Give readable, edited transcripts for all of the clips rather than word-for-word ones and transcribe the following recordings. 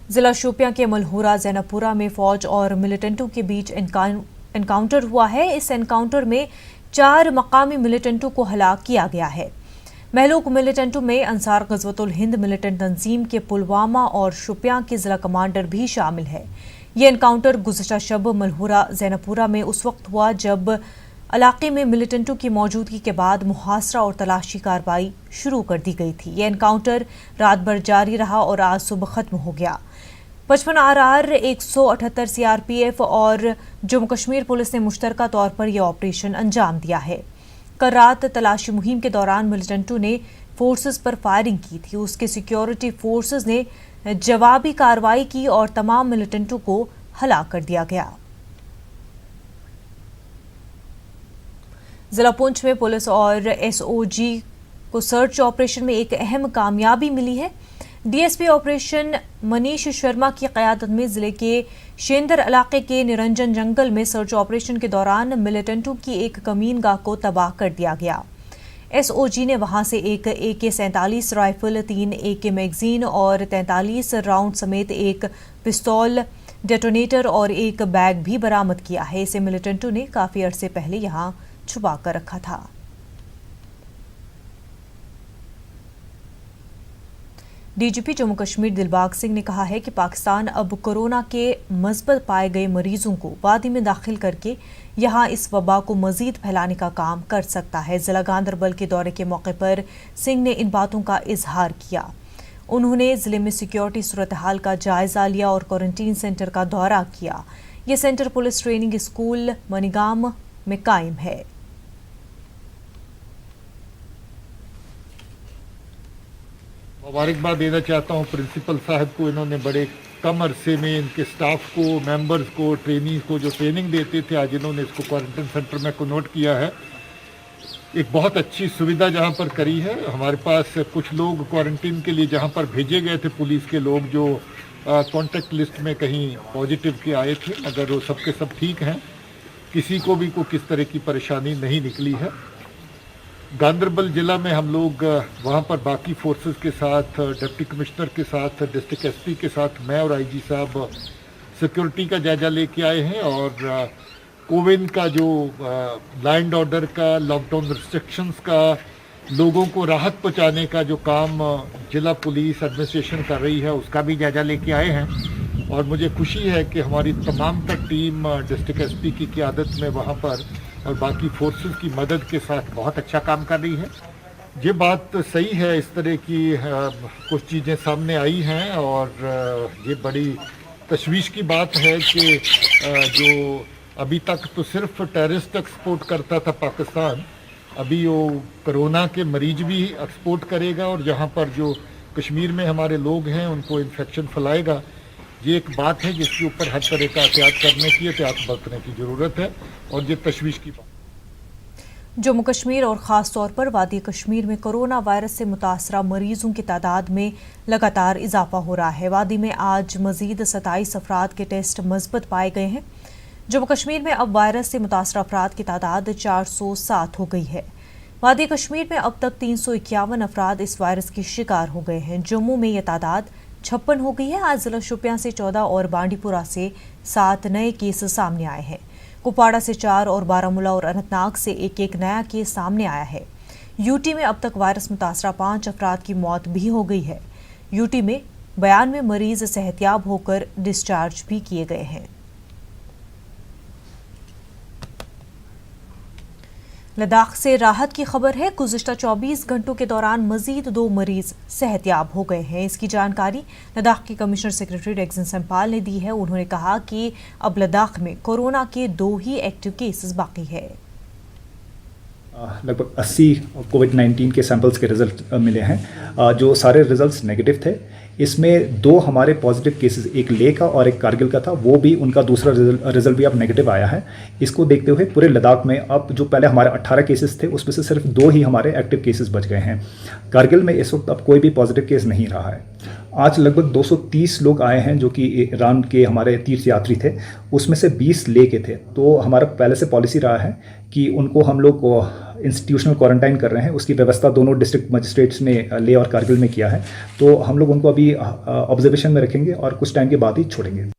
जिला शोपियां के मलहूरा जैनपुरा में फौज और मिलिटेंटों के बीच एनकाउंटर हुआ है। इस एनकाउंटर में 4 मकामी मिलिटेंटों को हलाक किया गया है। महलूक मिलिटेंटों में अंसार गज़वतुल हिंद मिलिटेंट तंजीम के पुलवामा और शोपियां के जिला कमांडर भी शामिल है। ये एनकाउंटर गुज़श्ता शब मलहूरा जैनपुरा में उस वक्त हुआ जब इलाके में मिलिटेंटों की मौजूदगी के बाद मुहासरा और तलाशी कार्रवाई शुरू कर दी गई थी। ये एनकाउंटर रात भर जारी रहा और आज सुबह खत्म हो गया। 55 RR 178 CRPF और जम्मू कश्मीर पुलिस ने मुश्तरका तौर पर यह ऑपरेशन अंजाम दिया है। कल रात तलाशी मुहिम के दौरान मिलिटेंटों ने फोर्सेस पर फायरिंग की थी। उसके सिक्योरिटी फोर्सेस ने जवाबी कार्रवाई की और तमाम मिलिटेंटों को हलाक कर दिया गया। जिला पुंछ में पुलिस और SOG को सर्च ऑपरेशन में एक अहम कामयाबी मिली है। DSP ऑपरेशन मनीष शर्मा की क़यादत में जिले के शेंदर इलाके के निरंजन जंगल में सर्च ऑपरेशन के दौरान मिलिटेंटों की एक कमीनगाह को तबाह कर दिया गया। SOG ने वहां से एक AK-47 राइफल, 3 AK मैगजीन और 43 राउंड समेत एक पिस्तौल, डेटोनेटर और एक बैग भी बरामद किया है। इसे मिलिटेंटों ने काफी अरसे पहले यहां छुपा कर रखा था। DGP जम्मू कश्मीर दिलबाग सिंह ने कहा है कि पाकिस्तान अब कोरोना के मस्बत पाए गए मरीजों को वादी में दाखिल करके यहां इस वबा को मजीद फैलाने का काम कर सकता है। जिला गांदरबल के दौरे के मौके पर सिंह ने इन बातों का इजहार किया। उन्होंने जिले में सिक्योरिटी सूरत हाल का जायजा लिया और क्वारंटीन सेंटर का दौरा किया। यह centre police training school Manigam में कायम है। मुबारकबाद देना चाहता हूँ प्रिंसिपल साहब को। इन्होंने बड़े कम अरसे में इनके स्टाफ को, मेंबर्स को, ट्रेनीज को जो ट्रेनिंग देते थे, आज इन्होंने इसको क्वारंटीन सेंटर में कन्वर्ट किया है। एक बहुत अच्छी सुविधा जहाँ पर करी है। हमारे पास कुछ लोग क्वारंटीन के लिए जहाँ पर भेजे गए थे, पुलिस के लोग जो कॉन्टैक्ट लिस्ट में कहीं पॉजिटिव के आए थे, मगर वो सबके सब ठीक हैं। किसी को भी किस तरह की परेशानी नहीं निकली है। गांदरबल ज़िला में हम लोग वहाँ पर बाकी फोर्सेस के साथ, डिप्टी कमिश्नर के साथ, डिस्ट्रिक्ट SP के साथ मैं और IG साहब सिक्योरिटी का जायजा लेके आए हैं और कोविन का जो लैंड ऑर्डर का, लॉकडाउन रिस्ट्रिक्शंस का, लोगों को राहत पहुँचाने का जो काम जिला पुलिस एडमिनिस्ट्रेशन कर रही है, उसका भी जायजा लेके आए हैं। और मुझे खुशी है कि हमारी तमाम तक टीम डिस्ट्रिक्ट SP की क़यादत में वहाँ पर और बाकी फोर्सेस की मदद के साथ बहुत अच्छा काम कर रही है। ये बात सही है, इस तरह की कुछ चीज़ें सामने आई हैं और ये बड़ी तशवीश की बात है कि जो अभी तक तो सिर्फ टेररिस्ट एक्सपोर्ट करता था पाकिस्तान, अभी वो कोरोना के मरीज भी एक्सपोर्ट करेगा और जहाँ पर जो कश्मीर में हमारे लोग हैं उनको इन्फेक्शन फैलाएगा। ये एक बात है जिसके ऊपर हर तरह का एहतियात करने की, एहतियात बरतने की ज़रूरत है और ये तशवीश की बात। जम्मू कश्मीर और ख़ास तौर पर वादी कश्मीर में कोरोना वायरस से मुतासरा मरीजों की तादाद में लगातार इजाफा हो रहा है। वादी में आज मजीद 27 अफराद के टेस्ट मस्बत पाए गए हैं। जम्मू कश्मीर में अब वायरस से मुतासरा अफराद की तादाद 407 हो गई है। वादी कश्मीर में अब तक 351 अफराद इस वायरस के शिकार हो गए हैं। जम्मू में यह तादाद 56 हो गई है। आज जिला शोपियां से 14 और बांडीपुरा से 7 नए केस सामने आए हैं। कुपवाड़ा से 4 और बारामूला और अनंतनाग से एक नया केस सामने आया है। यूटी में अब तक वायरस मुतासरा 5 अफराद की मौत भी हो गई है। यूटी में 92 मरीज सेहतयाब होकर डिस्चार्ज भी किए गए हैं। लद्दाख से राहत की खबर है। गुज़िश्ता 24 घंटों के दौरान मजीद 2 मरीज सेहतयाब हो गए हैं। इसकी जानकारी लद्दाख के कमिश्नर सेक्रेटरी रेक्सन सम्पाल ने दी है। उन्होंने कहा कि अब लद्दाख में कोरोना के 2 ही एक्टिव केसेस बाकी है। लगभग 80 कोविड-19 के सैंपल्स के रिजल्ट मिले हैं, जो सारे रिजल्ट्स नेगेटिव थे। इसमें 2 हमारे पॉजिटिव केसेस, एक लेह का और एक कारगिल का था, वो भी उनका दूसरा रिजल्ट भी अब नेगेटिव आया है। इसको देखते हुए पूरे लद्दाख में अब जो पहले हमारे 18 केसेस थे उसमें से सिर्फ 2 ही हमारे एक्टिव केसेस बच गए हैं। कारगिल में इस वक्त अब कोई भी पॉजिटिव केस नहीं रहा है। आज लगभग 230 लोग आए हैं जो कि ईरान के हमारे तीर्थ यात्री थे, उसमें से 20 ले के थे। तो हमारा पहले से पॉलिसी रहा है कि उनको हम लोग इंस्टीट्यूशनल क्वारंटाइन कर रहे हैं। उसकी व्यवस्था दोनों डिस्ट्रिक्ट मजिस्ट्रेट्स ने ले और कारगिल में किया है। तो हम लोग उनको अभी ऑब्जर्वेशन में रखेंगे और कुछ टाइम के बाद ही छोड़ेंगे।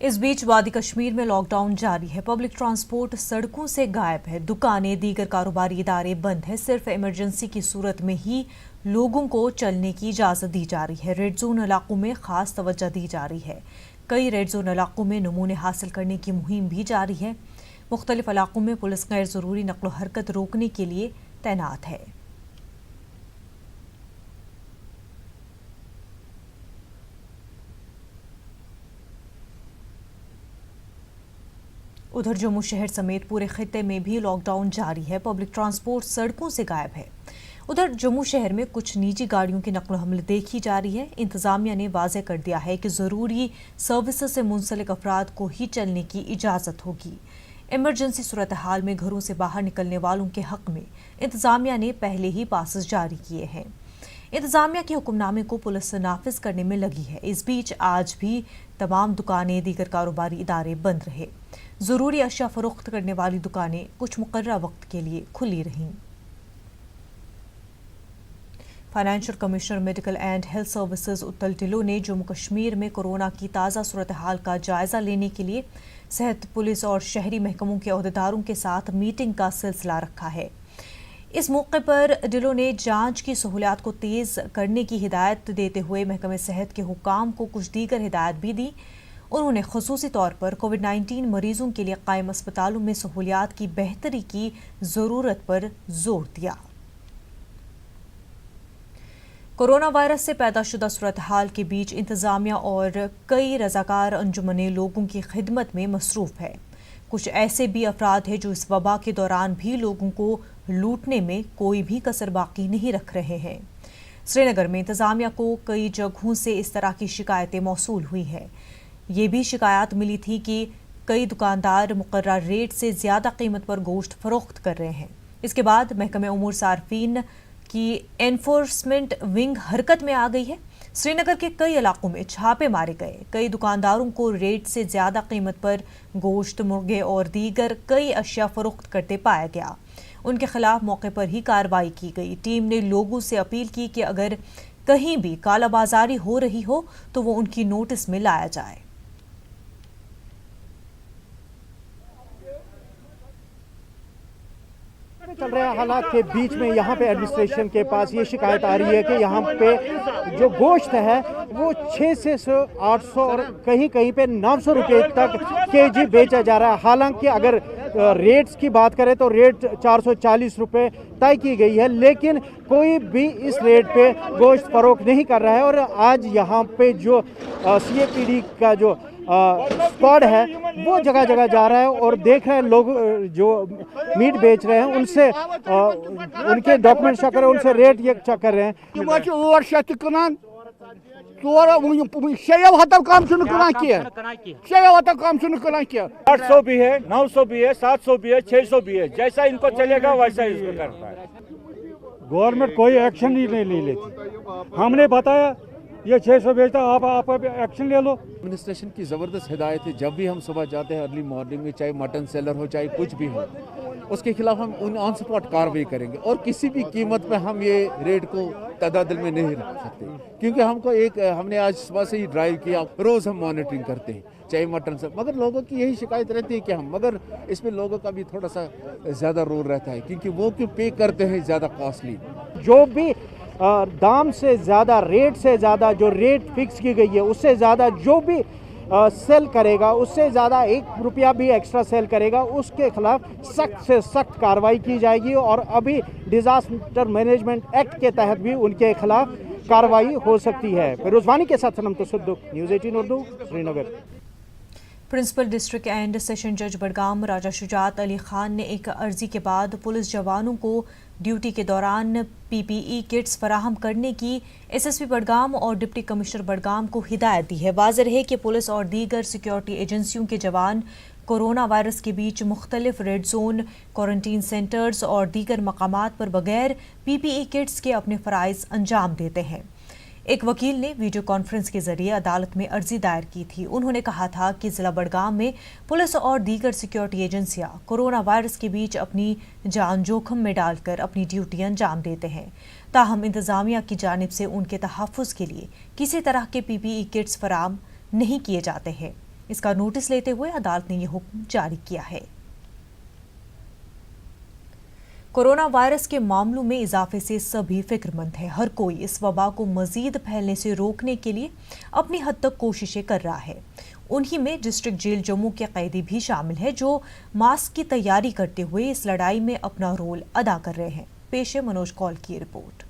इस बीच वादी कश्मीर में लॉकडाउन जारी है। पब्लिक ट्रांसपोर्ट सड़कों से गायब है। दुकानें, दीगर कारोबारी इदारे बंद है। सिर्फ इमरजेंसी की सूरत में ही लोगों को चलने की इजाजत दी जा रही है। रेड जोन इलाकों में खास तवज्जो दी जा रही है। कई रेड जोन इलाकों में नमूने हासिल करने की मुहिम भी जारी है। मुख्तलिफ इलाकों में पुलिस गैर जरूरी नकलो हरकत रोकने के लिए तैनात है। उधर जम्मू शहर समेत पूरे खित्ते में भी लॉकडाउन जारी है। पब्लिक ट्रांसपोर्ट सड़कों से गायब है। उधर जम्मू शहर में कुछ निजी गाड़ियों की नकलो हमल देखी जा रही है। इंतजामिया ने वाज़ेह कर दिया है कि ज़रूरी सर्विसेज से मुंसलिक अफराद को ही चलने की इजाज़त होगी। इमरजेंसी सूरत हाल में घरों से बाहर निकलने वालों के हक में इंतजामिया ने पहले ही पासेस जारी किए हैं। इंतजामिया के हुक्मनामे को पुलिस नाफिज करने में लगी है। इस बीच आज भी तमाम दुकानें, दीगर कारोबारी इदारे बंद रहे। ज़रूरी अशिया फरोख्त करने वाली दुकानें कुछ मुकर्ररा वक्त के लिए खुली रहीं। Financial commissioner medical and health services उत्तल ढिल्लों ने जम्मू कश्मीर में कोरोना की ताज़ा सूरत हाल का जायजा लेने के लिए सेहत, पुलिस और शहरी महकमों के अहदेदारों के साथ मीटिंग का सिलसिला रखा है। इस मौके पर ढिल्लों ने जांच की सहूलियात को तेज़ करने की हिदायत देते हुए महकमे सेहत के हुकाम को कुछ दीगर हिदायत भी दी। उन्होंने खुसूसी तौर पर कोविड-19 मरीजों के लिए कायम अस्पतालों में सहूलियात की बेहतरी की ज़रूरत पर जोर दिया। कोरोना वायरस से पैदाशुदा सूरत हाल के बीच इंतजामिया और कई रजाकार अंजुमनें लोगों की खिदमत में मसरूफ है। कुछ ऐसे भी अफराद हैं जो इस वबा के दौरान भी लोगों को लूटने में कोई भी कसर बाकी नहीं रख रहे हैं। श्रीनगर में इंतजामिया को कई जगहों से इस तरह की शिकायतें मौसूल हुई है। ये भी शिकायत मिली थी कि कई दुकानदार मुकर्ररा रेट से ज़्यादा कीमत पर गोश्त फरोख्त कर रहे हैं। इसके बाद महकमे उमूर सार्फिन की एनफोर्समेंट विंग हरकत में आ गई है। श्रीनगर के कई इलाकों में छापे मारे गए। कई दुकानदारों को रेट से ज़्यादा कीमत पर गोश्त, मुर्गे और दीगर कई अशिया फरोख्त करते पाया गया। उनके खिलाफ मौके पर ही कार्रवाई की गई। टीम ने लोगों से अपील की कि अगर कहीं भी कालाबाजारी हो रही हो तो वो उनकी नोटिस में लाया जाए। चल रहे हालात के बीच में यहाँ पे एडमिनिस्ट्रेशन के पास ये शिकायत आ रही है कि यहाँ पे जो गोश्त है वो 600 से 800 और कहीं कहीं पे 900 रुपये तक केजी बेचा जा रहा है। हालांकि अगर रेट्स की बात करें तो रेट 440 रुपये तय की गई है, लेकिन कोई भी इस रेट पे गोश्त फरोख्त नहीं कर रहा है। और आज यहाँ पे जो CAPD का जो स्क्वाड है वो जगह जगह जा रहा है और देख रहे हैं लोग जो मीट बेच रहे हैं उनसे उनके डॉक्यूमेंट चेक कर रहे हैं, उनसे रेट ये चेक कर रहे हैं। $800 भी है, 900 भी है, 700 भी है, 600 भी है। जैसा इनको चलेगा वैसा इसको करता है। गवर्नमेंट कोई एक्शन ही नहीं लेती। हमने बताया ये 600 बेचता, आप एक्शन ले लो। एडमिनिस्ट्रेशन की ज़बरदस्त हिदायत है। जब भी हम सुबह जाते हैं अर्ली मॉर्निंग में, चाहे मटन सेलर हो चाहे कुछ भी हो, उसके खिलाफ हम ऑन स्पॉट कार्रवाई करेंगे और किसी भी कीमत पे हम ये रेट को तदादल में नहीं रख सकते, क्योंकि हमने आज सुबह से ही ड्राइव किया। रोज़ हम मॉनिटरिंग करते हैं चाहे मटन से, मगर लोगों की यही शिकायत रहती है कि मगर इसमें लोगों का भी थोड़ा सा ज़्यादा रोल रहता है, क्योंकि वो क्यों पे करते हैं ज़्यादा कॉस्टली। जो भी दाम से ज़्यादा, रेट से ज़्यादा जो रेट फिक्स की गई है उससे ज़्यादा जो भी सेल करेगा, उससे ज़्यादा 1 रुपया भी एक्स्ट्रा सेल करेगा, उसके खिलाफ सख्त से सख्त कार्रवाई की जाएगी। और अभी डिज़ास्टर मैनेजमेंट एक्ट के तहत भी उनके खिलाफ कार्रवाई हो सकती है। फिरोजवानी के साथ Sanam Tasadduq, news 18 Urdu, Srinagar. Principal district and session जज बडगाम राजा शुजात अली खान ने एक अर्जी के बाद पुलिस जवानों को ड्यूटी के दौरान PPE किट्स फराहम करने की SSP बडगाम और डिप्टी कमिश्नर बडगाम को हिदायत दी है। वाज़ेह रहे कि पुलिस और दीगर सिक्योरिटी एजेंसियों के जवान कोरोना वायरस के बीच मुख्तलिफ रेड जोन, क्वारंटीन सेंटर्स और दीगर मकामात पर बगैर PPE किट्स के अपने फ़राइज़ अंजाम देते हैं। एक वकील ने वीडियो कॉन्फ्रेंस के जरिए अदालत में अर्जी दायर की थी। उन्होंने कहा था कि जिला बड़गाम में पुलिस और दीगर सिक्योरिटी एजेंसियां कोरोना वायरस के बीच अपनी जान जोखिम में डालकर अपनी ड्यूटी अंजाम देते हैं। ताहम इंतजामिया की जानिब से उनके तहफ़्फ़ुज़ के लिए किसी तरह के PPE किट्स फराम नहीं किए जाते हैं। इसका नोटिस लेते हुए अदालत ने यह हुक्म जारी किया है। कोरोना वायरस के मामलों में इजाफे से सभी फिक्रमंद हैं। हर कोई इस वबा को मजीद फैलने से रोकने के लिए अपनी हद तक कोशिशें कर रहा है। उन्हीं में डिस्ट्रिक्ट जेल जम्मू के कैदी भी शामिल है, जो मास्क की तैयारी करते हुए इस लड़ाई में अपना रोल अदा कर रहे हैं। पेश है मनोज कौल की रिपोर्ट।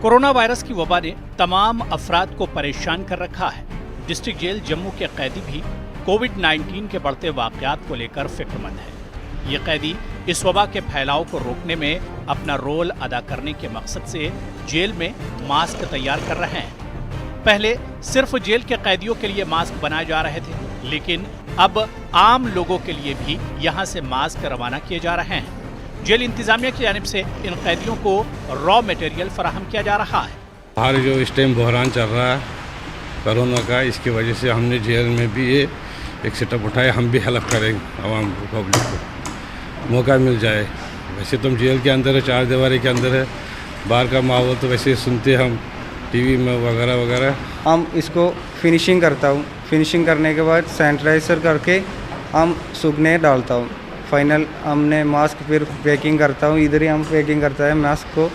कोरोना वायरस की वबा ने तमाम अफराद को परेशान कर रखा है। डिस्ट्रिक्ट जेल जम्मू के कैदी भी कोविड-19 के बढ़ते वाकयात को लेकर फिक्रमंद है। ये कैदी इस वबा के फैलाव को रोकने में अपना रोल अदा करने के मकसद से जेल में मास्क तैयार कर रहे हैं। पहले सिर्फ जेल के कैदियों के लिए मास्क बनाए जा रहे थे, लेकिन अब आम लोगों के लिए भी यहाँ से मास्क रवाना किए जा रहे हैं। जेल इंतजामिया की जानिब से इन कैदियों को रॉ मटेरियल फराहम किया जा रहा है। बाहर जो इस टाइम बहरान चल रहा है कोरोना का, इसकी वजह से हमने जेल में भी ये एक सेटअप उठाया। हम भी हेल्प करेंगे आवाम को, पब्लिक को मौका मिल जाए। वैसे तो हम जेल के अंदर है, 4 दीवारी के अंदर है। बाहर का माहौल तो वैसे सुनते हम टीवी में वगैरह वगैरह। हम इसको फिनिशिंग करता हूँ, फिनिशिंग करने के बाद सैनिटाइजर करके हम सूखने डालता हूँ। फाइनल हमने मास्क फिर पैकिंग करता हूँ, इधर ही हम पैकिंग करता है मास्क को।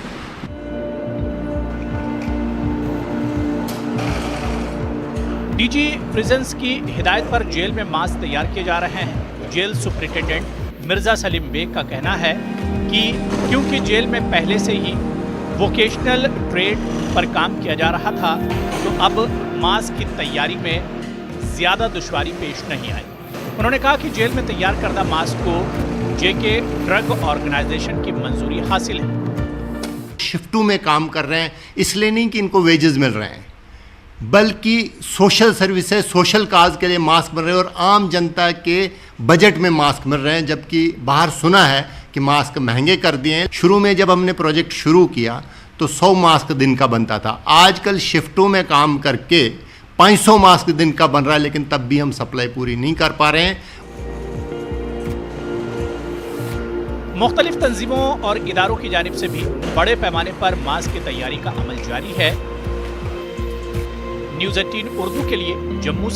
डीजी प्रिजन्स की हिदायत पर जेल में मास्क तैयार किए जा रहे हैं। जेल सुपरिटेंडेंट मिर्जा सलीम बेग का कहना है कि क्योंकि जेल में पहले से ही वोकेशनल ट्रेड पर काम किया जा रहा था, तो अब मास्क की तैयारी में ज़्यादा दुश्वारी पेश नहीं आई। उन्होंने कहा कि जेल में तैयार करदा मास्क को जेके ड्रग ऑर्गेनाइजेशन की मंजूरी हासिल है। शिफ्टों में काम कर रहे हैं, इसलिए नहीं कि इनको वेजेस मिल रहे हैं, बल्कि सोशल सर्विसेज, सोशल काज के लिए मास्क मिल रहे हैं और आम जनता के बजट में मास्क मिल रहे हैं। जबकि बाहर सुना है कि मास्क महंगे कर दिए हैं। शुरू में जब हमने प्रोजेक्ट शुरू किया तो 100 मास्क दिन का बनता था। आजकल शिफ्टों में काम करके 500 मास्क दिन का बन रहा है, लेकिन तब भी हम सप्लाई पूरी नहीं कर पा रहे हैं। मुख्तलिफ तंजीमों और इदारों की जानिब से भी बड़े पैमाने पर मास्क की तैयारी का अमल जारी है। न्यूज़ 18 उर्दू के लिए जम्मू से